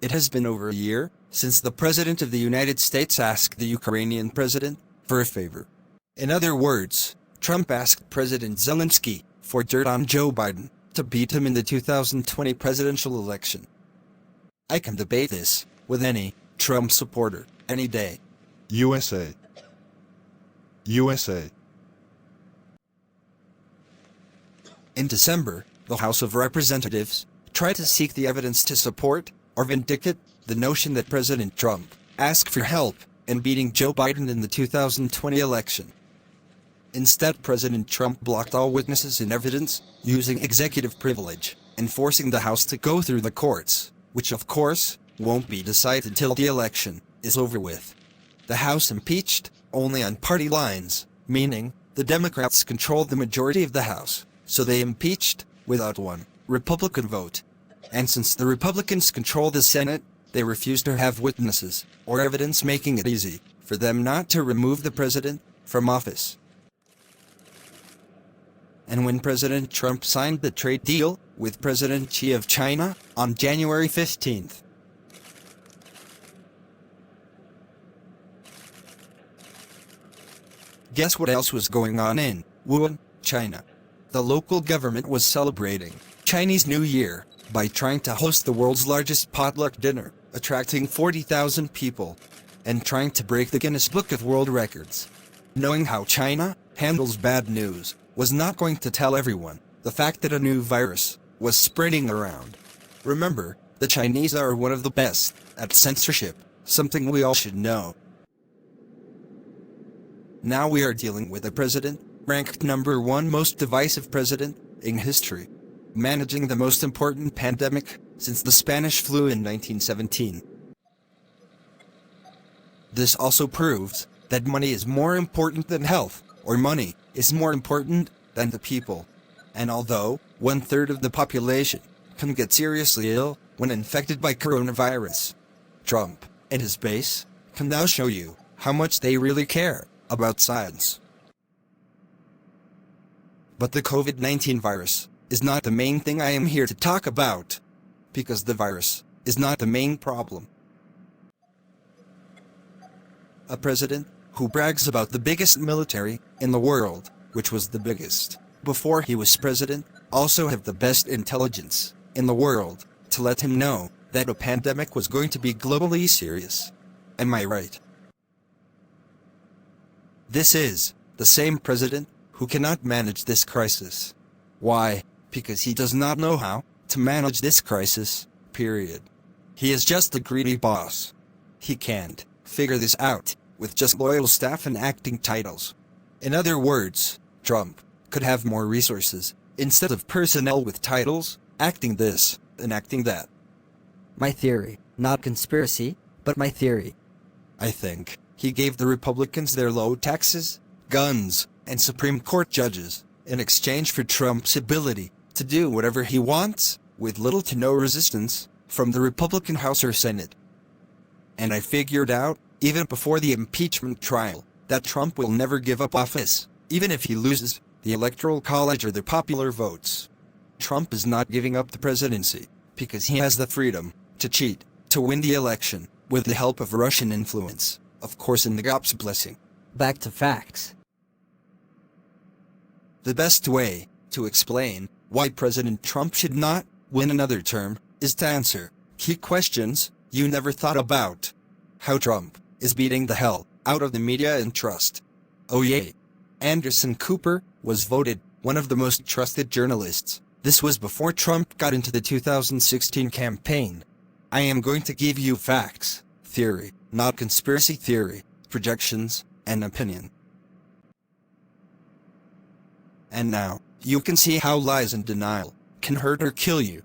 It has been over a year since the President of the United States asked the Ukrainian president for a favor. In other words, Trump asked President Zelensky for dirt on Joe Biden to beat him in the 2020 presidential election. I can debate this with any Trump supporter any day. USA. USA. In December, the House of Representatives tried to seek the evidence to support or vindicate the notion that President Trump asked for help in beating Joe Biden in the 2020 election. Instead, President Trump blocked all witnesses and evidence using executive privilege and forcing the House to go through the courts, which of course won't be decided till the election is over with. The House impeached only on party lines, meaning the Democrats controlled the majority of the House, so they impeached without one Republican vote. And since the Republicans control the Senate, they refused to have witnesses or evidence, making it easy for them not to remove the president from office. And when President Trump signed the trade deal with President Xi of China on January 15th, guess what else was going on in Wuhan, China? The local government was celebrating Chinese New Year by trying to host the world's largest potluck dinner, attracting 40,000 people, and trying to break the Guinness Book of World Records. Knowing how China handles bad news was not going to tell everyone the fact that a new virus was spreading around. Remember, the Chinese are one of the best at censorship, something we all should know. Now we are dealing with a president ranked #1 most divisive president in history, managing the most important pandemic since the Spanish flu in 1917. This also proves that money is more important than health, or money is more important than the people. And although 1/3 of the population can get seriously ill when infected by coronavirus, Trump and his base can now show you how much they really care about science. But the COVID-19 virus is not the main thing I am here to talk about, because the virus is not the main problem. A president who brags about the biggest military in the world, which was the biggest before he was president, also have the best intelligence in the world to let him know that a pandemic was going to be globally serious. Am I right? This is the same president who cannot manage this crisis. Why? Because he does not know how to manage this crisis, period. He is just a greedy boss. He can't figure this out with just loyal staff and acting titles. In other words, Trump could have more resources instead of personnel with titles, acting this and acting that. My theory, not conspiracy, but my theory. I think he gave the Republicans their low taxes, guns, and Supreme Court judges in exchange for Trump's ability to do whatever he wants with little to no resistance from the Republican House or Senate. And I figured out, even before the impeachment trial, that Trump will never give up office, even if he loses the Electoral College or the popular votes. Trump is not giving up the presidency because he has the freedom to cheat, to win the election, with the help of Russian influence, of course in the God's blessing. Back to facts. The best way to explain why President Trump should not win another term is to answer key questions you never thought about. How Trump is beating the hell out of the media and trust. Oh yay. Anderson Cooper was voted one of the most trusted journalists. This was before Trump got into the 2016 campaign. I am going to give you facts, theory, not conspiracy theory, projections, and opinion. And now, you can see how lies and denial can hurt or kill you.